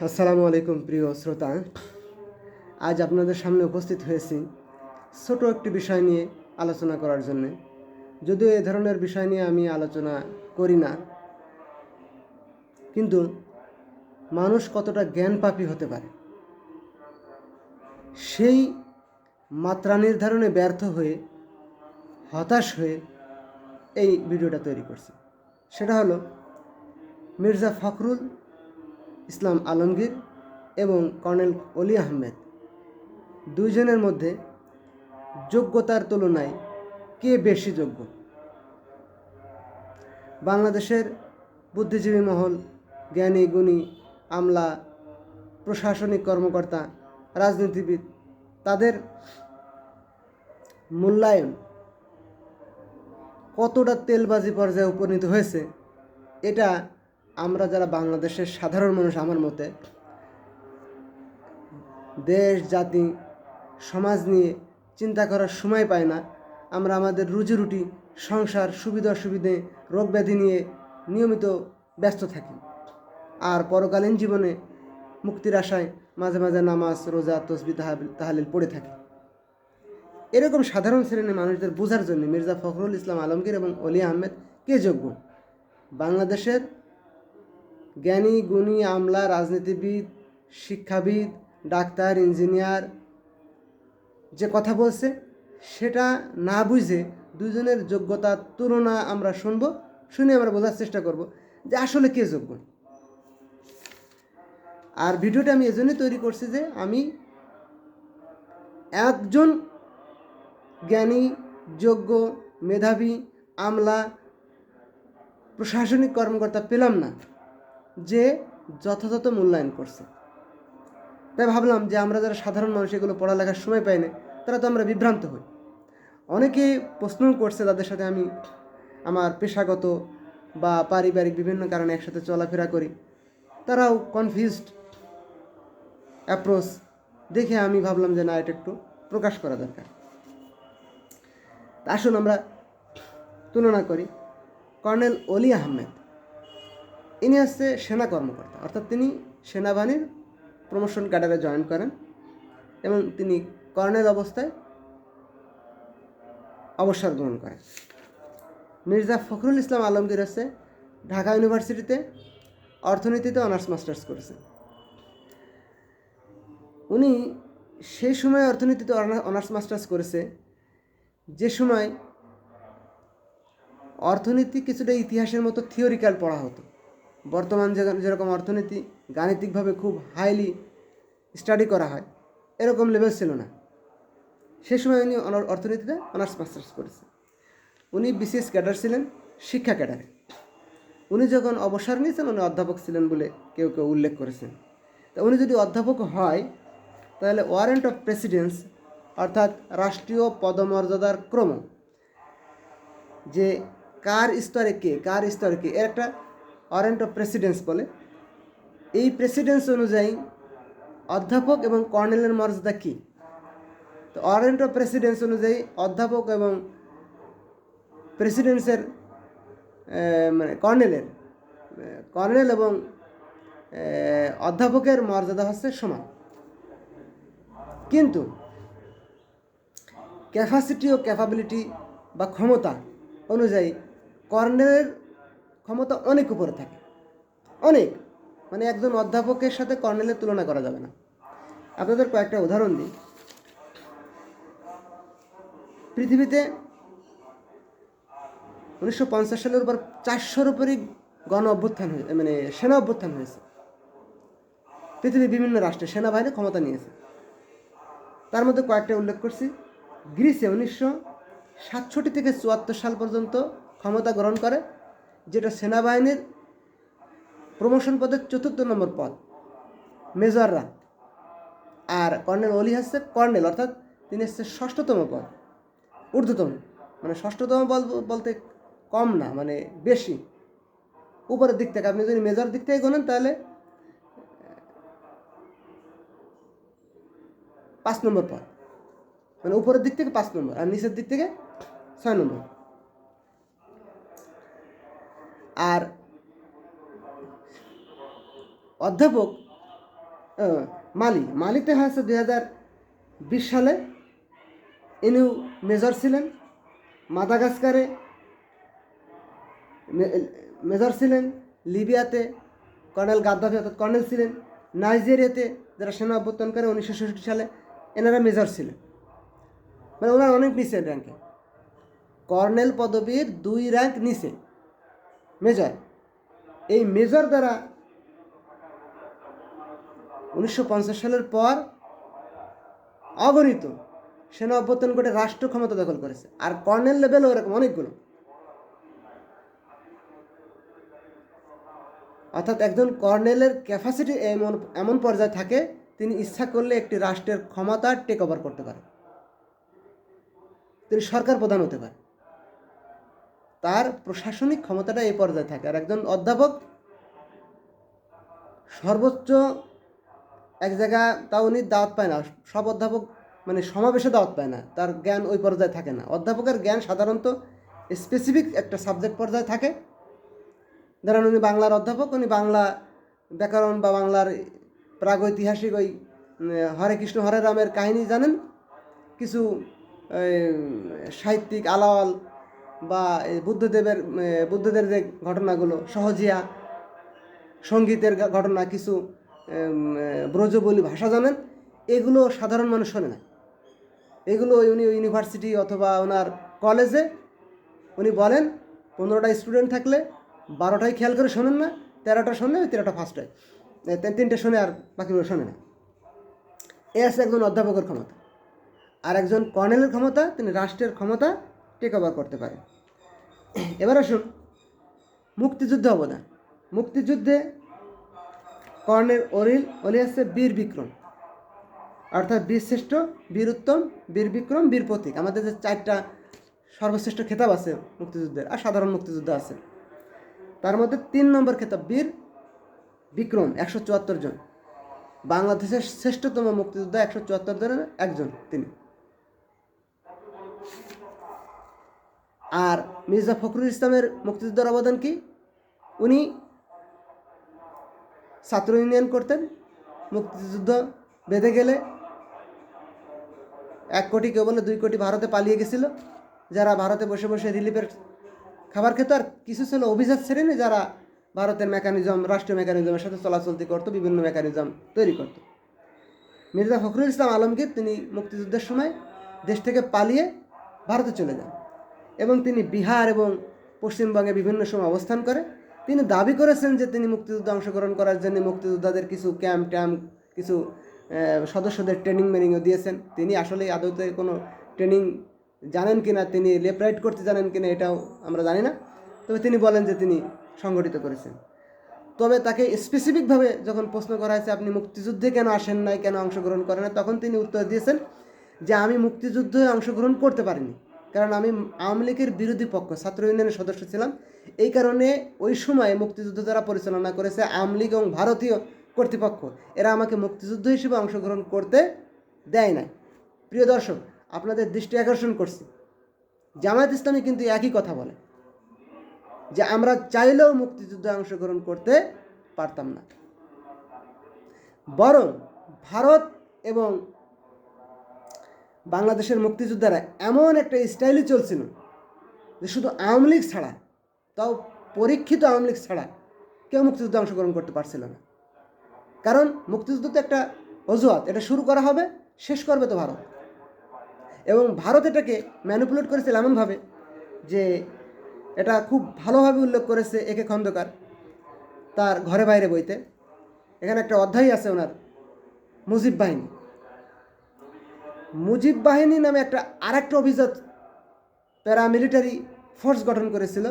আসসালামু আলাইকুম প্রিয় শ্রোতা। আজ আপনাদের সামনে উপস্থিত হয়েছি ছোট একটি বিষয় নিয়ে আলোচনা করার জন্য। যদিও এ ধরনের বিষয় নিয়ে আমি আলোচনা করি না, কিন্তু মানুষ কতটা জ্ঞানপাপী হতে পারে সেই মাত্রা নির্ধারণে ব্যর্থ হয়ে হতাশ হয়ে এই ভিডিওটা তৈরি করছি। সেটা হলো মির্জা ফখরুল ইসলাম আলমগীর এবং কর্নেল অলি আহমেদ দুইজনের মধ্যে যোগ্যতার তুলনায় কে বেশি যোগ্য। বাংলাদেশের বুদ্ধিজীবী মহল, জ্ঞানী গুণী, আমলা, প্রশাসনিক কর্মকর্তা, রাজনীতিবিদ, তাদের মূল্যায়ন কতটা তেলবাজি পর্যায়ে উপনীত হয়েছে, এটা আমরা যারা বাংলাদেশের সাধারণ মানুষ, আমার মতে দেশ, জাতি, সমাজ নিয়ে চিন্তা করার সময় পায় না। আমরা আমাদের রুজিরুটি, সংসার, সুবিধা অসুবিধে, রোগ ব্যাধি নিয়ে নিয়মিত ব্যস্ত থাকি, আর পরকালীন জীবনে মুক্তির আশায় মাঝে মাঝে নামাজ, রোজা, তসবিহ, তাহলিল পড়ে থাকি। এরকম সাধারণ শ্রেণীর মানুষদের বোঝার জন্য মির্জা ফখরুল ইসলাম আলমগীর এবং অলি আহমেদ কে যোগ্য। বাংলাদেশের জ্ঞানী গুণী, আমলা, রাজনীতিবিদ, শিক্ষাবিদ, ডাক্তার, ইঞ্জিনিয়ার যে কথা বলছে সেটা না বুঝে দুজনের যোগ্যতার তুলনা আমরা শুনে আমরা বোঝার চেষ্টা করব যে আসলে কে যোগ্য। আর ভিডিওটা আমি এজন্যই তৈরি করছি যে আমি একজন জ্ঞানী, যোগ্য, মেধাবী, আমলা, প্রশাসনিক কর্মকর্তা পেলাম না যে যথাযথ মূল্যায়ন করছে। তাই ভাবলাম যে আমরা যারা সাধারণ মানুষ, এগুলো পড়ালেখার সময় পাই না, তারা তো আমরা বিভ্রান্ত হই। অনেকে প্রশ্ন করছে, তাদের সাথে আমি আমার পেশাগত বা পারিবারিক বিভিন্ন কারণে একসাথে চলাফেরা করি, তারাও কনফিউজড অ্যাপ্রোচ দেখে আমি ভাবলাম যে না, এটা একটু প্রকাশ করা দরকার। আসুন আমরা তুলনা করি। কর্নেল অলি আহমেদ, ইনি হচ্ছে সেনা কর্মকর্তা, অর্থাৎ তিনি সেনাবাহিনীর প্রমোশন ক্যাডারে জয়েন করেন এবং তিনি কর্নেল অবস্থায় অবসর গ্রহণ করেন। মির্জা ফখরুল ইসলাম আলমগীর হচ্ছে ঢাকা ইউনিভার্সিটিতে অর্থনীতিতে অনার্স মাস্টার্স করেছেন। উনি সেই সময় অর্থনীতিতে অনার্স মাস্টার্স করেছে যে সময় অর্থনীতি কিছুটা ইতিহাসের মতো থিওরিক্যাল পড়া হতো। বর্তমান যেরকম অর্থনীতি গাণিতিকভাবে খুব হাইলি স্টাডি করা হয়, এরকম লেভেল ছিল না। সে সময় উনি অর্থনীতিতে অনার্স মাস্টার্স করেছেন। উনি বিসিএস ক্যাডার ছিলেন, শিক্ষা ক্যাডারে। উনি যখন অবসর নিয়েছেন, উনি অধ্যাপক ছিলেন বলে কেউ কেউ উল্লেখ করেছেন। তা উনি যদি অধ্যাপক হয়, তাহলে ওয়ারেন্ট অফ প্রেসিডেন্স, অর্থাৎ রাষ্ট্রীয় পদমর্যাদার ক্রম, যে কার স্তরে কে এর একটা ওয়ারেন্ট অফ প্রেসিডেন্স বলে। এই প্রেসিডেন্স অনুযায়ী অধ্যাপক এবং কর্নেলের মর্যাদা কী? তো ওয়ারেন্ট অফ প্রেসিডেন্স অনুযায়ী অধ্যাপক এবং প্রেসিডেন্সের মানে কর্নেল এবং অধ্যাপকের মর্যাদা হচ্ছে সমান, কিন্তু ক্যাপাসিটি ও ক্যাপাবিলিটি বা ক্ষমতা অনুযায়ী কর্নেলের ক্ষমতা অনেক উপরে থাকে, অনেক, মানে একজন অধ্যাপকের সাথে কর্নেলের তুলনা করা যাবে না। আপনাদের কয়েকটা উদাহরণ দিই। পৃথিবীতে 1950 সালের উপর 400-র উপরই সেনা অভ্যুত্থান হয়েছে। পৃথিবীর বিভিন্ন রাষ্ট্রে সেনাবাহিনী ক্ষমতা নিয়েছে। তার মধ্যে কয়েকটা উল্লেখ করছি। গ্রিসে 1967 থেকে 74 সাল পর্যন্ত ক্ষমতা গ্রহণ করে, যেটা সেনাবাহিনীর প্রমোশন পদের 4র্থ নম্বর পদ, মেজররা। আর কর্নেল অলি হচ্ছে কর্নেল, অর্থাৎ তিনি হচ্ছে 6ষ্ঠতম পদ, ঊর্ধ্বতম, মানে 6ষ্ঠতম বলতে কম না, মানে বেশি উপরের দিক থেকে। আপনি যদি মেজর দিক থেকে গোনেন তাহলে 5 নম্বর পদ, মানে উপরের দিক থেকে 5 নম্বর, আর নিচের দিক থেকে 6 নম্বর। আর অধ্যাপক মালিতে হয়েছে 2020 সালে। ইনিও মেজর ছিলেন। মাদাগাস্কারে মেজর ছিলেন। লিবিয়াতে কর্নেল গাদ্দাফি অর্থাৎ কর্নেল ছিলেন। নাইজেরিয়াতে যারা সেনা অভ্যুত্থান করে 1966 সালে, এনারা মেজর ছিলেন। মানে ওনারা অনেক নিচে র্যাঙ্কে, কর্নেল পদবীর 2 র্যাঙ্ক নিচে মেজর। এই মেজর দ্বারা 1950 সালের পর অগণিত সেনা অভ্যুত্থান করে রাষ্ট্র ক্ষমতা দখল করেছে। আর কর্নেল লেভেলও এরকম অনেকগুলো। অর্থাৎ একজন কর্নেলের ক্যাপাসিটি এমন পর্যায়ে থাকে, তিনি ইচ্ছা করলে একটি রাষ্ট্রের ক্ষমতা টেক ওভার করতে পারে, তিনি সরকার প্রধান হতে পারে। তার প্রশাসনিক ক্ষমতাটা এই পর্যায়ে থাকে। আর একজন অধ্যাপক সর্বোচ্চ এক জায়গা, তা উনি দাওয়াত পায় না। সব অধ্যাপক মানে সমাবেশে দাওয়াত পায় না, তার জ্ঞান ওই পর্যায়ে থাকে না। অধ্যাপকের জ্ঞান সাধারণত স্পেসিফিক একটা সাবজেক্ট পর্যায়ে থাকে। ধরেন উনি বাংলার অধ্যাপক, উনি বাংলা ব্যাকরণ বা বাংলার প্রাগৈতিহাসিক ওই হরে কৃষ্ণ হরে রামের কাহিনী জানেন, কিছু সাহিত্যিক আলাওয়াল বা বুদ্ধদের যে ঘটনাগুলো, সহজিয়া সঙ্গীতের ঘটনা, কিছু ব্রজবলি ভাষা জানেন, এগুলো সাধারণ মানুষ শোনে না। এগুলো উনি ইউনিভার্সিটি অথবা ওনার কলেজে উনি বলেন 15টা স্টুডেন্ট থাকলে 12টাই খেয়াল করে শোনেন না, 13টা শোনে, 13টা ফার্স্ট হয়, 3টে শোনে আর বাকিগুলো শোনে না। এ আছে একজন অধ্যাপকের ক্ষমতা। আর একজন কর্নেলের ক্ষমতা, তিনি রাষ্ট্রের ক্ষমতা টেক ওভার করতে পারেন। এবার আসুন মুক্তিযুদ্ধে অবদান। মুক্তিযুদ্ধে কর্নেল অলি আছে বীর বিক্রম, অর্থাৎ বীর শ্রেষ্ঠ, বীর উত্তম, বীর বিক্রম, বীর প্রতীক। আমাদের যে 4টা সর্বশ্রেষ্ঠ খেতাব আছে মুক্তিযুদ্ধের, আর সাধারণ মুক্তিযুদ্ধ আছে, তার মধ্যে 3 নম্বর খেতাব বীর বিক্রম, 174 জন। বাংলাদেশের শ্রেষ্ঠতম মুক্তিযোদ্ধা 174 জনের একজন তিনি। আর মির্জা ফখরুল ইসলামের মুক্তিযুদ্ধের অবদান কি? উনি ছাত্র ইউনিয়ন করতেন। মুক্তিযুদ্ধ বেঁধে গেলে 1 কোটি, কেউ বলে 2 কোটি ভারতে পালিয়ে গেছিল, যারা ভারতে বসে বসে রিলিফের খাবার খেত। আর কিছু ছিল অভিজাত শ্রেণী, যারা ভারতের মেকানিজম, রাষ্ট্রীয় মেকানিজমের সাথে চলাচলতি করতো, বিভিন্ন মেকানিজম তৈরি করত। মির্জা ফখরুল ইসলাম আলমগীর তিনি মুক্তিযুদ্ধের সময় দেশ থেকে পালিয়ে ভারতে চলে যান এবং তিনি বিহার এবং পশ্চিমবঙ্গে বিভিন্ন সময় অবস্থান করে। তিনি দাবি করেছেন যে তিনি মুক্তিযুদ্ধে অংশগ্রহণ করার জন্য মুক্তিযোদ্ধাদের কিছু ক্যাম্প কিছু সদস্যদের ট্রেনিং মেনিংও দিয়েছেন। তিনি আসলে আদৌতে কোনো ট্রেনিং জানেন কিনা, তিনি লেফট রাইট করতে জানেন কিনা, এটাও আমরা জানি না। তবে তিনি বলেন যে তিনি সংগঠিত করেছেন। তবে তাকে স্পেসিফিকভাবে যখন প্রশ্ন করা হয়েছে আপনি মুক্তিযুদ্ধে কেন আসেন নাই, কেন অংশগ্রহণ করেন না, তখন তিনি উত্তর দিয়েছেন যে আমি মুক্তিযুদ্ধে অংশগ্রহণ করতে পারিনি, কারণ আমি আওয়ামী লীগের বিরোধী পক্ষ, ছাত্র ইউনিয়নের সদস্য ছিলাম। এই কারণে ওই সময় মুক্তিযুদ্ধ যারা পরিচালনা করেছে আওয়ামী লীগ এবং ভারতীয় কর্তৃপক্ষ, এরা আমাকে মুক্তিযুদ্ধ হিসেবে অংশগ্রহণ করতে দেয় নাই। প্রিয় দর্শক, আপনাদের দৃষ্টি আকর্ষণ করছি, জামায়াত ইসলামী কিন্তু একই কথা বলে যে আমরা চাইলেও মুক্তিযুদ্ধে অংশগ্রহণ করতে পারতাম না। বরং ভারত এবং বাংলাদেশের মুক্তিযোদ্ধারা এমন একটা স্টাইলে চলছিল যে শুধু আওয়ামী লীগ ছাড়া, তাও পরীক্ষিত আওয়ামী লীগ ছাড়া কেউ মুক্তিযুদ্ধে অংশগ্রহণ করতে পারছিল না। কারণ মুক্তিযুদ্ধ তো একটা অজুহাত, এটা শুরু করা হবে, শেষ করবে তো ভারত। এবং ভারত এটাকে ম্যানিপুলেট করেছিল এমনভাবে যে এটা খুব ভালোভাবে উল্লেখ করেছে একে খন্দকার তার ঘরে বাইরে বইতে। এখানে একটা অধ্যায় আছে ওনার, মুজিব বাহিনী নামে একটা আরেকটা অভিজাত প্যারামিলিটারি ফোর্স গঠন করেছিল,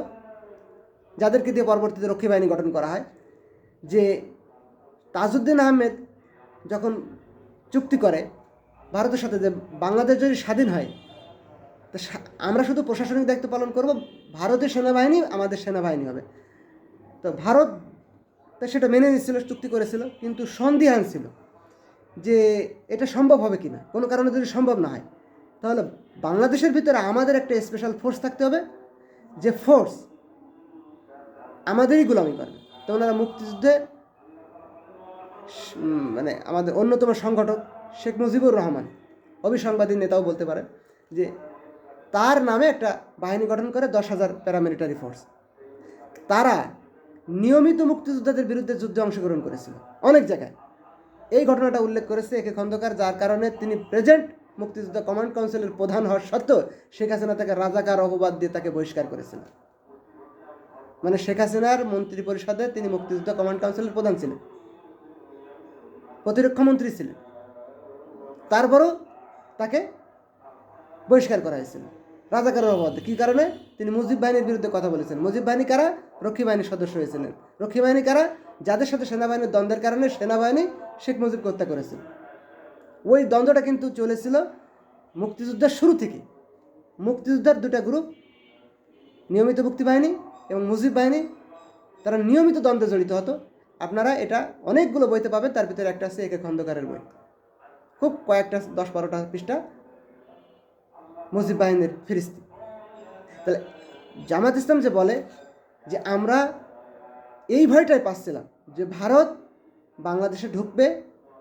যাদেরকে দিয়ে পরবর্তীতে রক্ষী বাহিনী গঠন করা হয়। যে তাজউদ্দিন আহমেদ যখন চুক্তি করে ভারতের সাথে যে বাংলাদেশ যদি স্বাধীন হয় তো আমরা শুধু প্রশাসনিক দায়িত্ব পালন করব, ভারতের সেনাবাহিনী আমাদের সেনাবাহিনী হবে। তো ভারত সেটা মেনে নিচ্ছিল, চুক্তি করেছিল, কিন্তু সন্দিহান ছিল যে এটা সম্ভব হবে কিনা। কোনো কারণে যদি সম্ভব না হয় তাহলে বাংলাদেশের ভিতরে আমাদের একটা স্পেশাল ফোর্স থাকতে হবে, যে ফোর্স আমাদেরই গোলামি করবে। তো ওনারা মুক্তিযুদ্ধে মানে আমাদের অন্যতম সংগঠক শেখ মুজিবুর রহমান, অবিসংবাদী নেতাও বলতে পারেন, যে তার নামে একটা বাহিনী গঠন করে 10,000 প্যারামিলিটারি ফোর্স। তারা নিয়মিত মুক্তিযোদ্ধাদের বিরুদ্ধে যুদ্ধে অংশগ্রহণ করেছিল অনেক জায়গায়। এই ঘটনাটা উল্লেখ করেছে একে খন্দকার, যার কারণে তিনি প্রেজেন্ট মুক্তিযোদ্ধা কমান্ড কাউন্সিলের প্রধান হওয়ার সত্ত্বেও শেখ হাসিনা তাকে রাজাকার অপবাদ দিয়ে তাকে বহিষ্কার করেছিল। মানে শেখ হাসিনার মন্ত্রী পরিষদে তিনি মুক্তিযোদ্ধা কমান্ড কাউন্সিলের প্রধান ছিলেন, প্রতিরক্ষা মন্ত্রী ছিলেন, তারপরও তাকে বহিষ্কার করা হয়েছিল রাজাকারের অপবাদে। কী কারণে? তিনি মুজিব বাহিনীর বিরুদ্ধে কথা বলেছেন। মুজিব বাহিনী কারা? রক্ষী বাহিনীর সদস্য হয়েছিলেন। রক্ষী বাহিনী কারা? যাদের সাথে সেনাবাহিনীর দ্বন্দ্বের কারণে সেনাবাহিনী শেখ মুজিবকে হত্যা করেছিল। ওই দ্বন্দ্বটা কিন্তু চলেছিল মুক্তিযুদ্ধের শুরু থেকে। মুক্তিযুদ্ধের দুটা গ্রুপ, নিয়মিত মুক্তি বাহিনী এবং মুজিব বাহিনী, তারা নিয়মিত দ্বন্দ্বে জড়িত হতো। আপনারা এটা অনেকগুলো বইতে পাবেন, তার ভিতরে একটা আছে একে খন্দকারের বই, খুব কয়েকটা 10-12টা পৃষ্ঠা, মুজিব বাহিনীর ফিরিস্তি। তাহলে জামাত ইসলাম যে বলে যে আমরা এই ভয়টাই পাচ্ছিলাম যে ভারত বাংলাদেশে ঢুকবে,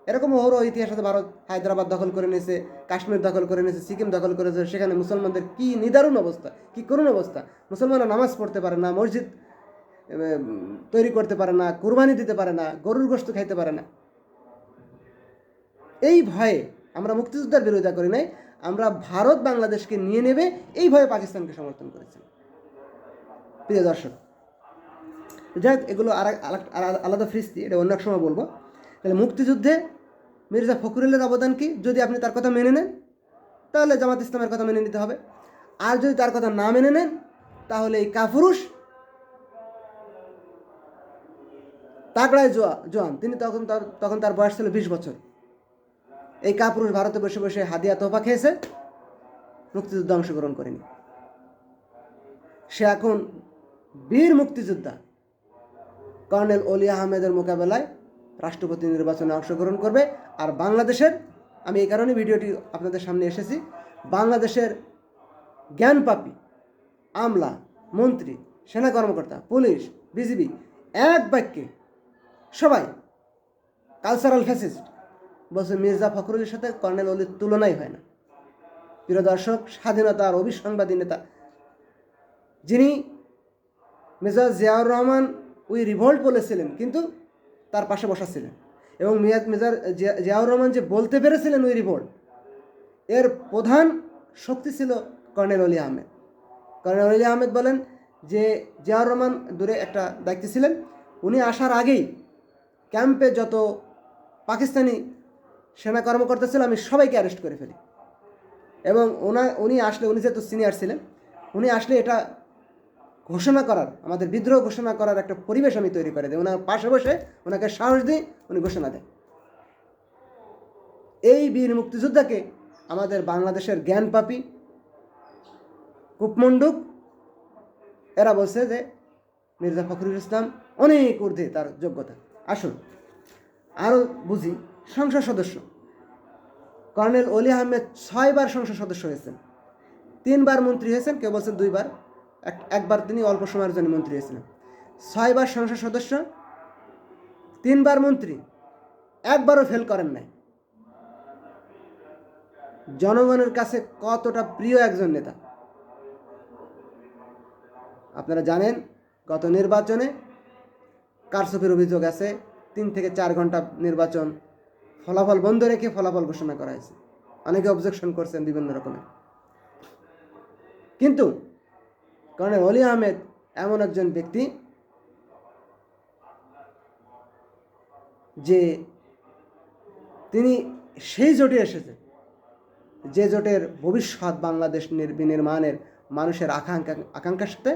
এরকম ওরও ইতিহাস আছে। ভারত হায়দ্রাবাদ দখল করে নিয়েছে, কাশ্মীর দখল করে নিয়েছে, সিকিম দখল করেছে। সেখানে মুসলমানদের কী নিদারুণ অবস্থা, কী করুণ অবস্থা। মুসলমানরা নামাজ পড়তে পারে না, মসজিদ তৈরি করতে পারে না, কুরবানি দিতে পারে না, গরুর গোশত খাইতে পারে না। এই ভয়ে আমরা মুক্তিযোদ্ধার বিরোধিতা করি নাই, আমরা ভারত বাংলাদেশকে নিয়ে নেবে এই ভয়ে পাকিস্তানকে সমর্থন করেছি। প্রিয় দর্শক, যাই এগুলো আলাদা ফিরিস্তি, এটা অন্য এক সময় বলবো। তাহলে মুক্তিযুদ্ধে মির্জা ফখরুলের অবদান কি? যদি আপনি তার কথা মেনে নেন তাহলে জামাত ইসলামের কথা মেনে নিতে হবে, আর যদি তার কথা না মেনে নেন তাহলে এই কাপুরুষ তাগড়ায় জোয়ান, তিনি তখন তার বয়স ছিল 20 বছর। এই কাপুরুষ ভারতে বসে বসে হাদিয়া তোফা খেয়েছে, মুক্তিযুদ্ধে অংশগ্রহণ করেনি। সে এখন বীর মুক্তিযোদ্ধা কর্নেল অলি আহমেদের মোকাবেলায় রাষ্ট্রপতি নির্বাচনে অংশগ্রহণ করবে। আর বাংলাদেশের, আমি এই কারণে ভিডিওটি আপনাদের সামনে এসেছি, বাংলাদেশের জ্ঞানপাপী আমলা, মন্ত্রী, সেনা কর্মকর্তা, পুলিশ, বিজিবি, এক বাক্যে সবাই কালচারাল ফ্যাসিস্ট বলছে মির্জা ফখরুলের সাথে কর্নেল অলির তুলনাই হয় না। প্রিয় দর্শক, স্বাধীনতার অবিসংবাদী নেতা যিনি মেজর জিয়াউর রহমান ওই রিভল্ট বলেছিলেন, কিন্তু তার পাশে বসা ছিলেন, এবং মেজর জিয়াউর রহমান যে বলতে পেরেছিলেন ওই রিভল্ট, এর প্রধান শক্তি ছিল কর্নেল অলি আহমেদ। কর্নেল অলি আহমেদ বলেন যে জিয়াউর রহমান দূরে একটা দায়িত্বে ছিলেন, উনি আসার আগেই ক্যাম্পে যত পাকিস্তানি সেনা কর্মকর্তা ছিল আমি সবাইকে অ্যারেস্ট করে ফেলি, এবং উনি আসলে, উনি যেহেতু সিনিয়র ছিলেন, উনি আসলে এটা ঘোষণা করার, আমাদের বিদ্রোহ ঘোষণা করার একটা পরিবেশ আমি তৈরি করে দিই, ওনার পাশে বসে ওনাকে সাহস দিই, উনি ঘোষণা দেন। এই বীর মুক্তিযোদ্ধাকে আমাদের বাংলাদেশের জ্ঞানপাপী, কূপমণ্ডুক এরা বলছে যে মির্জা ফখরুল ইসলাম অনেক ঊর্ধ্বে তার যোগ্যতা। আসুন আরও বুঝি। সংসদ সদস্য কর্নেল অলি আহমেদ 6 বার সংসদ সদস্য হয়েছেন, 3 বার মন্ত্রী হয়েছেন, কেউ বলছেন 2 বার, একবার তিনি অল্প সময়ের জন্য মন্ত্রী হয়েছিলেন। 6 বার সংসদ সদস্য, 3 বার মন্ত্রী, একবারও ফেল করেন নাই। জনগণের কাছে কতটা প্রিয় একজন নেতা আপনারা জানেন। গত নির্বাচনে কারচুপির অভিযোগ আছে, 3 থেকে 4 ঘন্টা নির্বাচন ফলাফল বন্ধ রেখে ফলাফল ঘোষণা করা হয়েছে। অনেকে অবজেকশন করছেন বিভিন্ন রকমের, কিন্তু কর্নেল অলি আহমেদ এমন একজন ব্যক্তি যে তিনি সেই জোটে এসেছেন যে জোটের ভবিষ্যৎ বাংলাদেশ নির্মাণের মানুষের আকাঙ্ক্ষার সাথে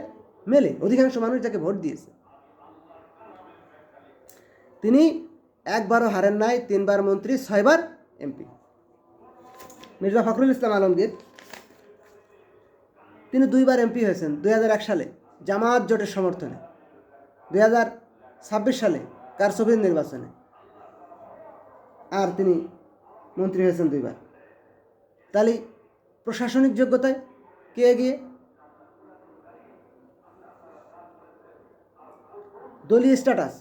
মেলে। অধিকাংশ মানুষ যাকে ভোট দিয়েছে, তিনি একবারও হারেন নাই, 3 বার মন্ত্রী, 6 বার এমপি। মির্জা ফখরুল ইসলাম আলমগীর তিনি 2 বার এমপি হয়েছেন, 2001 সালে জামাত জোটের সমর্থনে, 2026 সালে কারচুপির নির্বাচনে, আর তিনি মন্ত্রী হয়েছেন 2 বার। তাহলে প্রশাসনিক যোগ্যতায় কে এগিয়ে? দলীয় স্ট্যাটাস,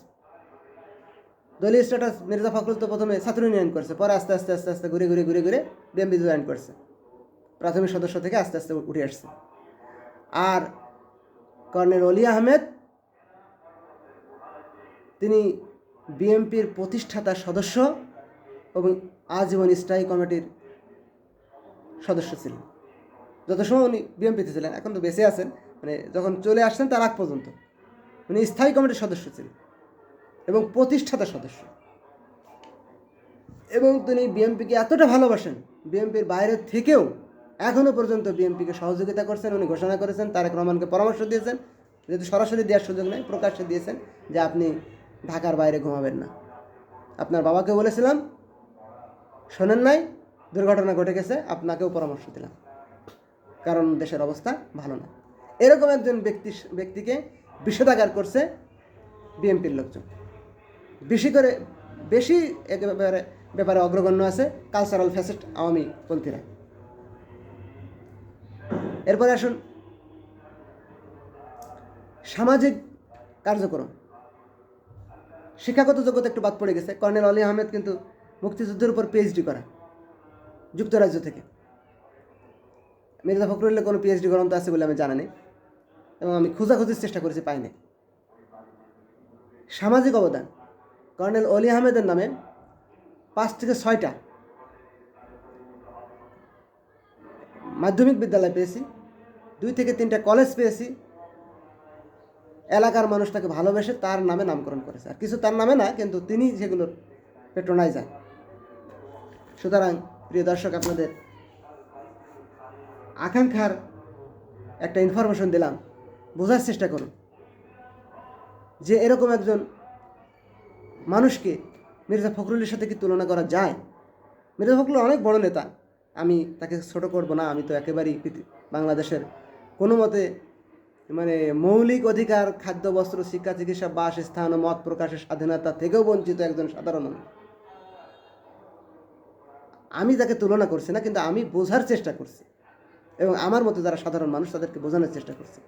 দলীয় স্ট্যাটাস মির্জা ফখরুল তো প্রথমে ছাত্র ইউনিয়ন করছে, পরে আস্তে আস্তে আস্তে আস্তে ঘুরে ঘুরে ঘুরে ঘুরে বিএনপি জয়েন করছে, প্রাথমিক সদস্য থেকে আস্তে আস্তে উঠে আসছে। আর কর্নেল অলি আহমেদ তিনি বিএনপির প্রতিষ্ঠাতা সদস্য এবং আজীবন স্থায়ী কমিটির সদস্য ছিলেন। যত সময় উনি বিএনপিতে ছিলেন, এখন তো বেঁচে আছেন, মানে যখন চলে আসছেন তার আগ পর্যন্ত উনি স্থায়ী কমিটির সদস্য ছিলেন এবং প্রতিষ্ঠাতা সদস্য। এবং তিনি বিএনপিকে এতটা ভালোবাসেন, বিএনপির বাইরের থেকেও এখনও পর্যন্ত বিএনপিকে সহযোগিতা করছেন। উনি ঘোষণা করেছেন, তারেক রহমানকে পরামর্শ দিয়েছেন, যেহেতু সরাসরি দেওয়ার সুযোগ নেই, প্রকাশ্যে দিয়েছেন যে আপনি ঢাকার বাইরে ঘুমাবেন না। আপনার বাবাকে বলেছিলাম, শোনেন নাই, দুর্ঘটনা ঘটে গেছে, আপনাকেও পরামর্শ দিলাম, কারণ দেশের অবস্থা ভালো না। এরকম একজন ব্যক্তিকে বিষোদাগার করছে বিএনপির লোকজন। বেশি ব্যাপারে অগ্রগণ্য আছে কালচারাল ফ্যাসিস্ট আওয়ামী পন্থীরা। এরপরে আসুন সামাজিক কার্যক্রম। শিক্ষাগত যোগ্যতা একটু বাদ পড়ে গেছে। কর্নেল অলি আহমেদ কিন্তু মুক্তিযুদ্ধের উপর পিএইচডি করা, যুক্তরাজ্য থেকে। মির্জা ফখরুলের কোনো পিএইচডি গ্রন্থ আছে বলে আমি জানি না, এবং আমি খোঁজাখুঁজির চেষ্টা করেছি, পাইনি। সামাজিক অবদান, কর্নেল অলি আহমেদের নামে 5 থেকে 6টা মাধ্যমিক বিদ্যালয় পেয়েছি, 2 থেকে 3টা কলেজ পেয়েছি। এলাকার মানুষ তাকে ভালোবেসে তার নামে নামকরণ করেছে, আর কিছু তার নামে না, কিন্তু তিনি সেগুলোর পেট্রোনাইজার। সুতরাং প্রিয় দর্শক, আপনাদের আকাঙ্ক্ষার একটা ইনফরমেশন দিলাম, বোঝার চেষ্টা করুন যে এরকম একজন মানুষকে মির্জা ফখরুলের সাথে কি তুলনা করা যায়। মির্জা ফখরুল অনেক বড় নেতা, আমি তাকে ছোট করব না। আমি তো একেবারেই বাংলাদেশের কোনো মতে মানে মৌলিক অধিকার, খাদ্য, বস্ত্র, শিক্ষা, চিকিৎসা, বাসস্থান ও মত প্রকাশের স্বাধীনতা থেকেও বঞ্চিত একজন সাধারণ মানুষ। আমি তাকে তুলনা করছি না, কিন্তু আমি বোঝার চেষ্টা করছি, এবং আমার মতো যারা সাধারণ মানুষ তাদেরকে বোঝানোর চেষ্টা করছি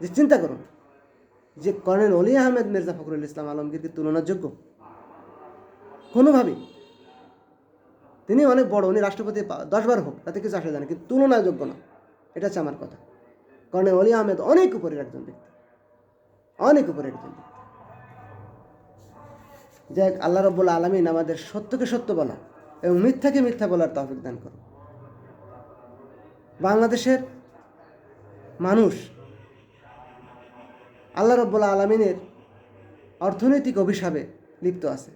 যে চিন্তা করুন যে কর্নেল অলি আহমেদ মির্জা ফখরুল ইসলাম আলমগীর কি তুলনার যোগ্য? কোনোভাবেই। তিনি অনেক বড়, উনি রাষ্ট্রপতি 10 বার হোক, তাতে কিছু আসা যায় না, কিন্তু তুলনার যোগ্য না। এটা হচ্ছে আমার কথা। কর্নেল অলি আহমেদ অনেক উপরের একজন ব্যক্তি, অনেক উপরের একজন ব্যক্তি। যাই, আল্লাহ রাব্বুল আলামিন আমাদের সত্যকে সত্য বলা এবং মিথ্যাকে মিথ্যা বলার তৌফিক দান করুন। বাংলাদেশের মানুষ আল্লাহ রাব্বুল আলামিনের অর্থনৈতিক অভিশাপে লিপ্ত আছে।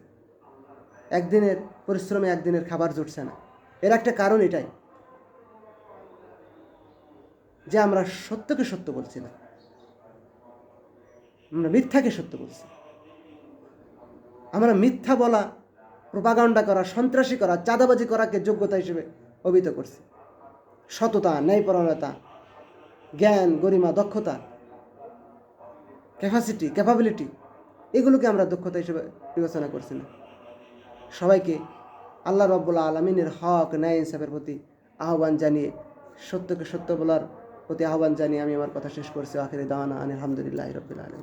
একদিনের পরিশ্রমে একদিনের খাবার জুটছে না। এর একটা কারণ এটাই যে আমরা সত্যকে সত্য বলছি না, আমরা মিথ্যাকে সত্য বলছি। আমরা মিথ্যা বলা, প্রোপাগান্ডা করা, সন্ত্রাসী করা, চাঁদাবাজি করাকে যোগ্যতা হিসেবে অভিহিত করছি। সততা, ন্যায়পরায়ণতা, জ্ঞান, গরিমা, দক্ষতা, ক্যাপাবিলিটি, এগুলোকে আমরা দক্ষতা হিসেবে বিবেচনা করছি না। সবাইকে আল্লাহ রাব্বুল আলামিনের হক, ন্যায়, ইনসাফের প্রতি আহ্বান জানিয়ে, সত্যকে সত্য বলার প্রতি আহ্বান জানিয়ে আমি আমার কথা শেষ করছি। আখিরি দাওয়ানা আলহামদুলিল্লাহি রাব্বিল আলামিন।